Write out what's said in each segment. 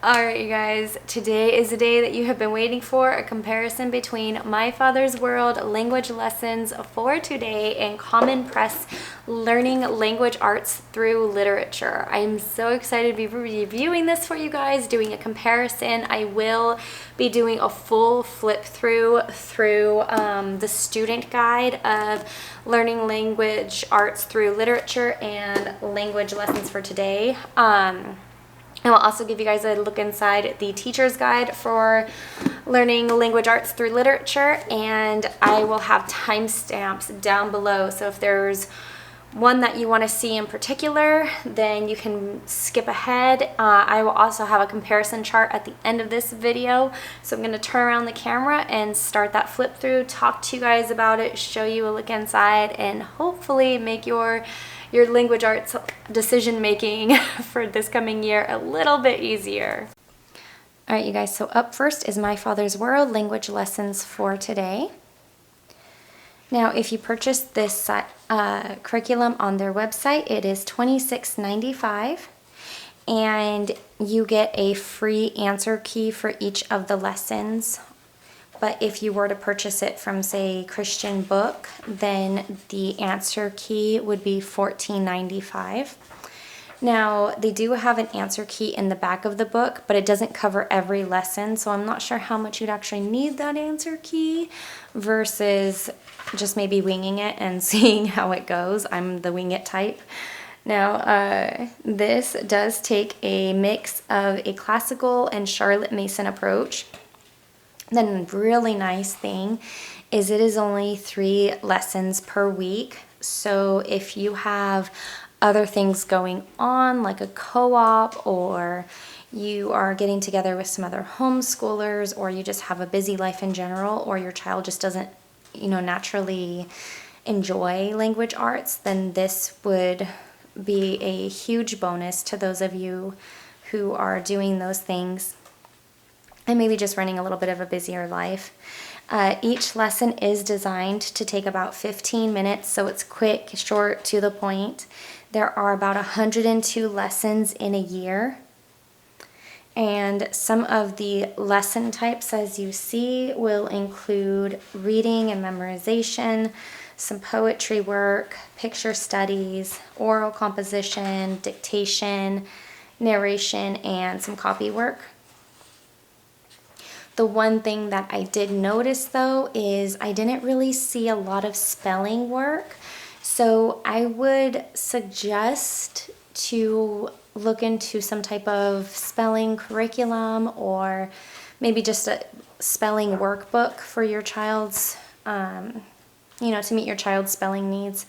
Alright, you guys, today is the day that you have been waiting for, a comparison between My Father's World language lessons for today and Common Press learning language arts through literature. I am so excited to be reviewing this for you guys, doing a comparison. I will be doing a full flip through the student guide of learning language arts through literature and language lessons for today. And we'll also give you guys a look inside the teacher's guide for learning language arts through literature, and I will have timestamps down below. So if there's one that you want to see in particular, then you can skip ahead. I will also have a comparison chart at the end of this video. So I'm going to turn around the camera and start that flip through, talk to you guys about it, show you a look inside, and hopefully make your language arts decision making for this coming year a little bit easier. All right, you guys, so up first is My Father's World language lessons for today. Now, if you purchase this curriculum on their website, it is $26.95, and you get a free answer key for each of the lessons. But if you were to purchase it from, say, Christian Book, then the answer key would be $14.95. Now, they do have an answer key in the back of the book, but it doesn't cover every lesson, so I'm not sure how much you'd actually need that answer key versus just maybe winging it and seeing how it goes. I'm the wing it type. Now, this does take a mix of a classical and Charlotte Mason approach. The really nice thing is it is only 3 lessons per week. So if you have other things going on, like a co-op, or you are getting together with some other homeschoolers, or you just have a busy life in general, or your child just doesn't, naturally enjoy language arts, then this would be a huge bonus to those of you who are doing those things and maybe just running a little bit of a busier life. Each lesson is designed to take about 15 minutes, so it's quick, short, to the point. There are about 102 lessons in a year. And some of the lesson types, as you see, will include reading and memorization, some poetry work, picture studies, oral composition, dictation, narration, and some copy work. The one thing that I did notice, though, is I didn't really see a lot of spelling work. So I would suggest to look into some type of spelling curriculum, or maybe just a spelling workbook for your child's, to meet your child's spelling needs,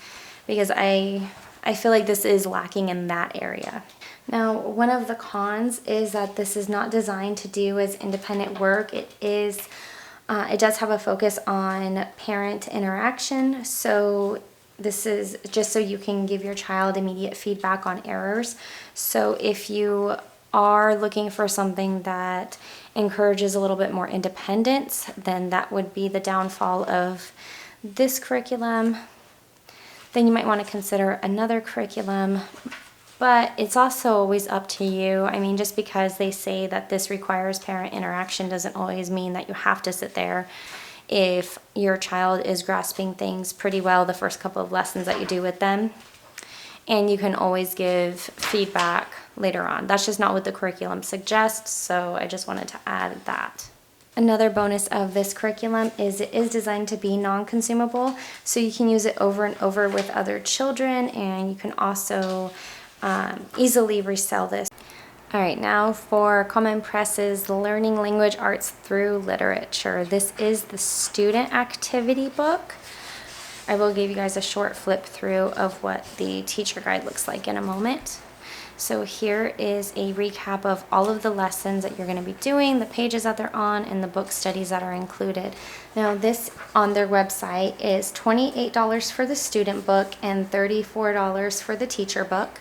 because I feel like this is lacking in that area. Now, one of the cons is that this is not designed to do as independent work. It does have a focus on parent interaction, so this is just so you can give your child immediate feedback on errors. So if you are looking for something that encourages a little bit more independence, then that would be the downfall of this curriculum. Then you might want to consider another curriculum. But it's also always up to you. I mean, just because they say that this requires parent interaction doesn't always mean that you have to sit there. If your child is grasping things pretty well the first couple of lessons that you do with them, and you can always give feedback later on. That's just not what the curriculum suggests, so I just wanted to add that. Another bonus of this curriculum is it is designed to be non-consumable, so you can use it over and over with other children, and you can also easily resell this. All right, now for Common Press's Learning Language Arts Through Literature. This is the student activity book. I will give you guys a short flip through of what the teacher guide looks like in a moment. So here is a recap of all of the lessons that you're going to be doing, the pages that they're on, and the book studies that are included. Now this on their website is $28 for the student book and $34 for the teacher book.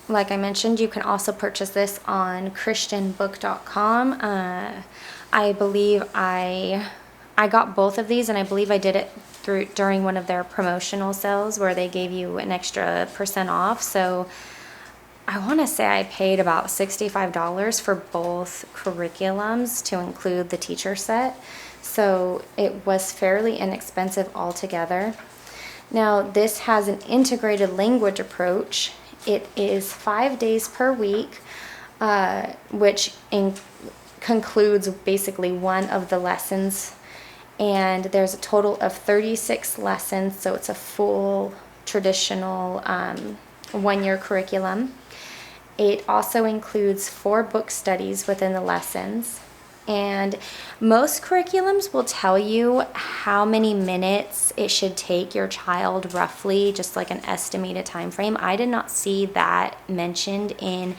Like I mentioned, you can also purchase this on christianbook.com. I believe I got both of these, and I believe I did it during one of their promotional sales where they gave you an extra % off. So I want to say I paid about $65 for both curriculums to include the teacher set. So it was fairly inexpensive altogether. Now, this has an integrated language approach. It is 5 days per week, which concludes basically one of the lessons. And there's a total of 36 lessons, so it's a full traditional 1-year curriculum. It also includes 4 book studies within the lessons. And most curriculums will tell you how many minutes it should take your child roughly, just like an estimated time frame. I did not see that mentioned in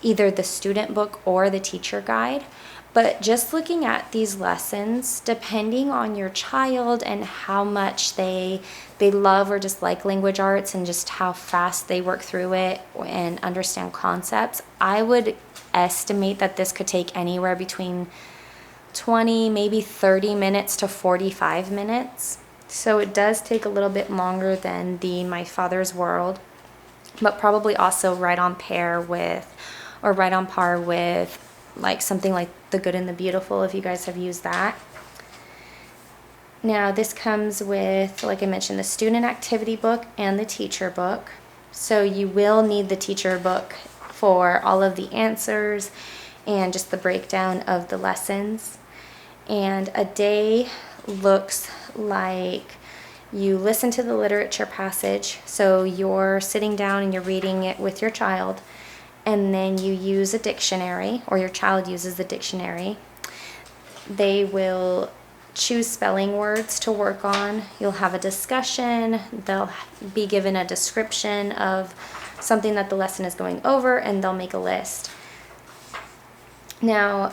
either the student book or the teacher guide. But just looking at these lessons, depending on your child and how much they love or dislike language arts and just how fast they work through it and understand concepts, I would estimate that this could take anywhere between 20, maybe 30 minutes to 45 minutes. So it does take a little bit longer than the My Father's World, but probably also right on par with like something like The Good and the Beautiful, if you guys have used that. Now this comes with, like I mentioned, the student activity book and the teacher book. So you will need the teacher book for all of the answers and just the breakdown of the lessons. And a day looks like you listen to the literature passage. So you're sitting down and you're reading it with your child. And then you use a dictionary, or your child uses the dictionary. They will choose spelling words to work on. You'll have a discussion. They'll be given a description of something that the lesson is going over, and they'll make a list. Now,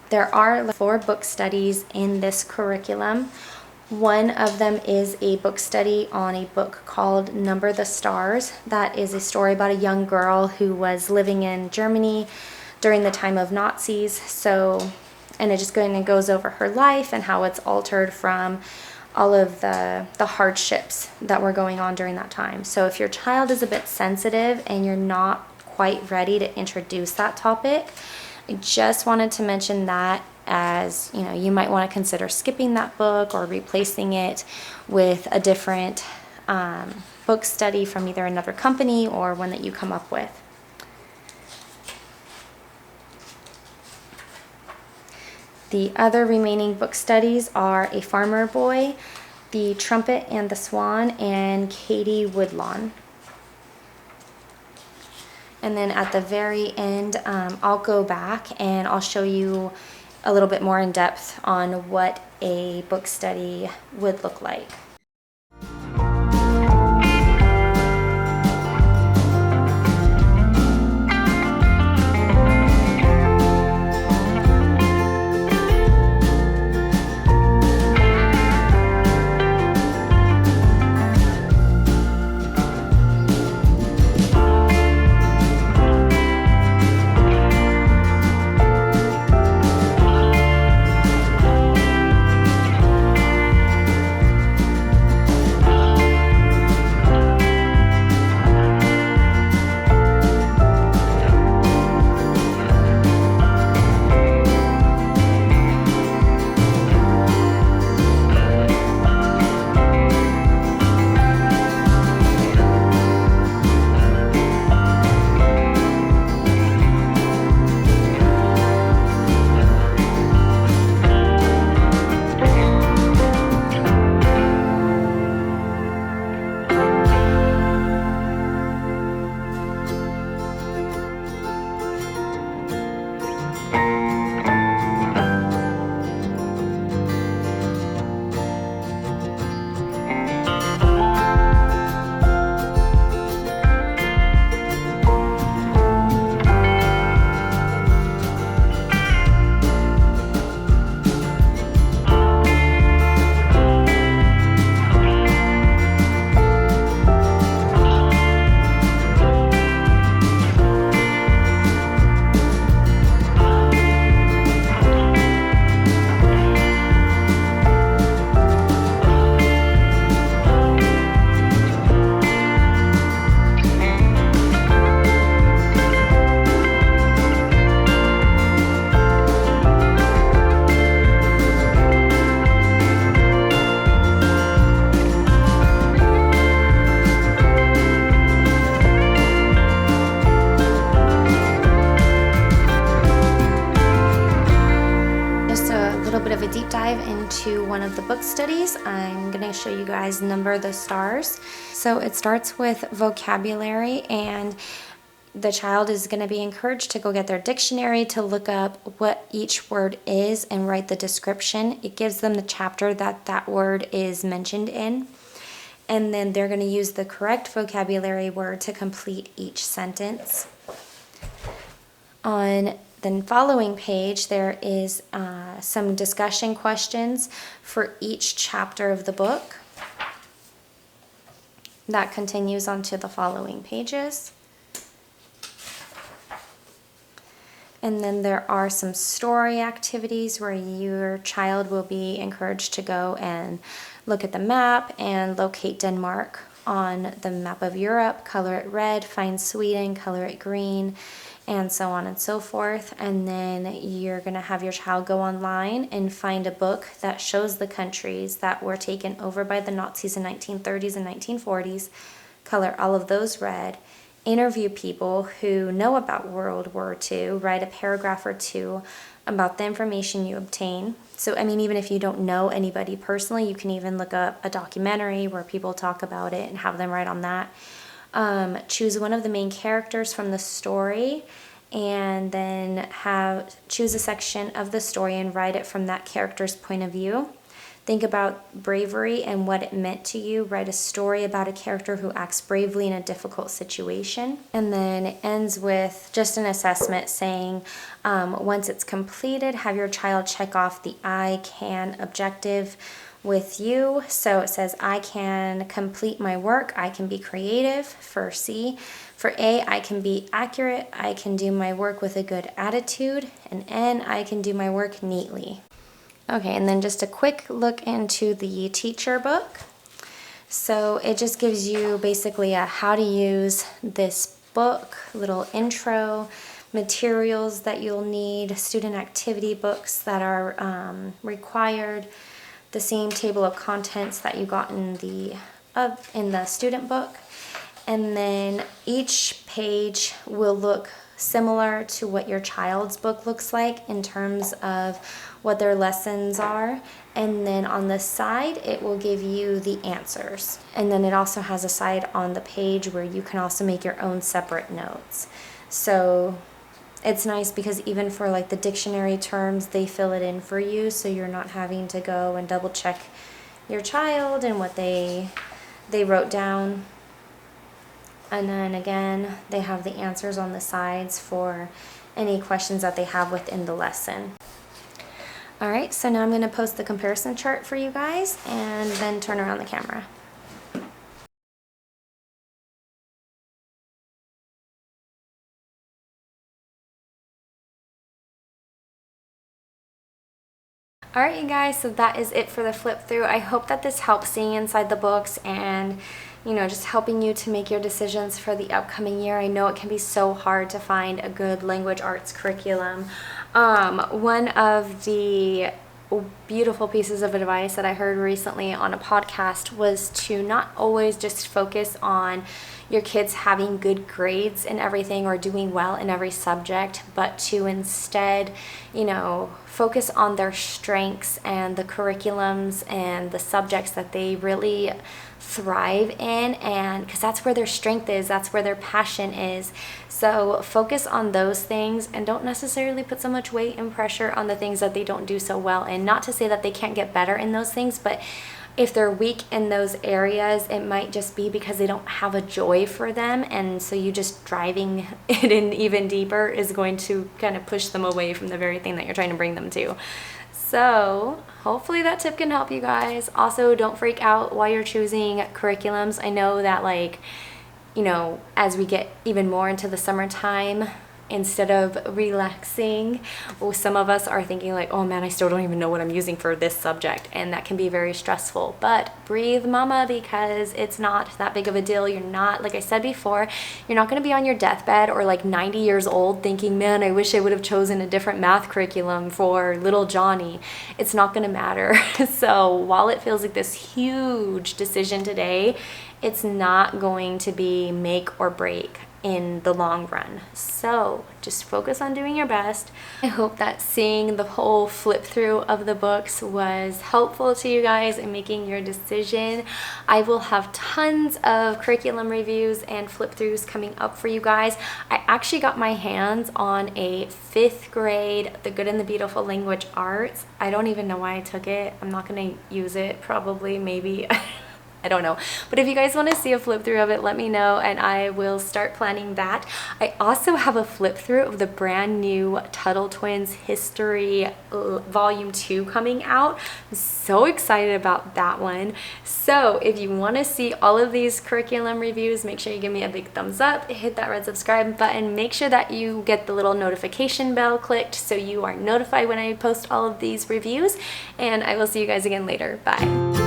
there are 4 book studies in this curriculum. One of them is a book study on a book called Number the Stars. That is a story about a young girl who was living in Germany during the time of Nazis. And it just goes over her life and how it's altered from all of the hardships that were going on during that time. So if your child is a bit sensitive and you're not quite ready to introduce that topic, I just wanted to mention that, as you might want to consider skipping that book or replacing it with a different book study from either another company or one that you come up with. The other remaining book studies are A Farmer Boy, The Trumpet and the Swan, and Katie Woodlawn. And then at the very end, I'll go back and I'll show you a little bit more in depth on what a book study would look like. dive into one of the book studies. I'm going to show you guys Number the Stars. So it starts with vocabulary, and the child is going to be encouraged to go get their dictionary to look up what each word is and write the description. It gives them the chapter that that word is mentioned in. And then they're going to use the correct vocabulary word to complete each sentence. On the following page, there is some discussion questions for each chapter of the book. That continues onto the following pages. And then there are some story activities where your child will be encouraged to go and look at the map and locate Denmark on the map of Europe, color it red, find Sweden, color it green, and so on and so forth. And then you're going to have your child go online and find a book that shows the countries that were taken over by the Nazis in 1930s and 1940s, color all of those red, interview people who know about World War II, write a paragraph or two about the information you obtain. So, I mean, even if you don't know anybody personally, you can even look up a documentary where people talk about it and have them write on that. Choose one of the main characters from the story, and then choose a section of the story and write it from that character's point of view. Think about bravery and what it meant to you. Write a story about a character who acts bravely in a difficult situation. And then it ends with just an assessment saying, once it's completed, have your child check off the I can objective with you. So it says, I can complete my work. I can be creative for C. For A, I can be accurate. I can do my work with a good attitude. And N, I can do my work neatly. Okay, and then just a quick look into the teacher book. So it just gives you basically a how to use this book, little intro, materials that you'll need, student activity books that are required, the same table of contents that you got in the student book. And then each page will look similar to what your child's book looks like in terms of what their lessons are. And then on the side, it will give you the answers. And then it also has a side on the page where you can also make your own separate notes. So it's nice because even for like the dictionary terms, they fill it in for you, so you're not having to go and double check your child and what they wrote down. And then again, they have the answers on the sides for any questions that they have within the lesson. All right, so now I'm going to post the comparison chart for you guys and then turn around the camera. All right, you guys, so that is it for the flip through. I hope that this helps seeing inside the books and, you know, just helping you to make your decisions for the upcoming year. I know it can be so hard to find a good language arts curriculum. One of the beautiful pieces of advice that I heard recently on a podcast was to not always just focus on your kids having good grades in everything or doing well in every subject, but to instead, you know, focus on their strengths and the curriculums and the subjects that they really thrive in, and because that's where their strength is, that's where their passion is. So focus on those things and don't necessarily put so much weight and pressure on the things that they don't do so well. And not to say that they can't get better in those things, but if they're weak in those areas, it might just be because they don't have a joy for them, and so you just driving it in even deeper is going to kind of push them away from the very thing that you're trying to bring them to. So hopefully that tip can help you guys. Also, don't freak out while you're choosing curriculums. I know that, like, you know, as we get even more into the summertime, instead of relaxing, some of us are thinking like, oh man, I still don't even know what I'm using for this subject, and that can be very stressful. But breathe, mama, because it's not that big of a deal. You're not, like I said before, you're not going to be on your deathbed or like 90 years old thinking, man, I wish I would have chosen a different math curriculum for little Johnny. It's not going to matter. So while it feels like this huge decision today, it's not going to be make or break. in the long run. So just focus on doing your best. I hope that seeing the whole flip through of the books was helpful to you guys in making your decision. I will have tons of curriculum reviews and flip throughs coming up for you guys. I actually got my hands on a 5th grade The Good and the Beautiful Language Arts. I don't even know why I took it. I'm not going to use it, probably, maybe. I don't know. But if you guys want to see a flip through of it, let me know and I will start planning that. I also have a flip through of the brand new Tuttle Twins History Volume 2 coming out. I'm so excited about that one. So if you want to see all of these curriculum reviews, make sure you give me a big thumbs up, hit that red subscribe button, make sure that you get the little notification bell clicked so you are notified when I post all of these reviews, and I will see you guys again later. Bye.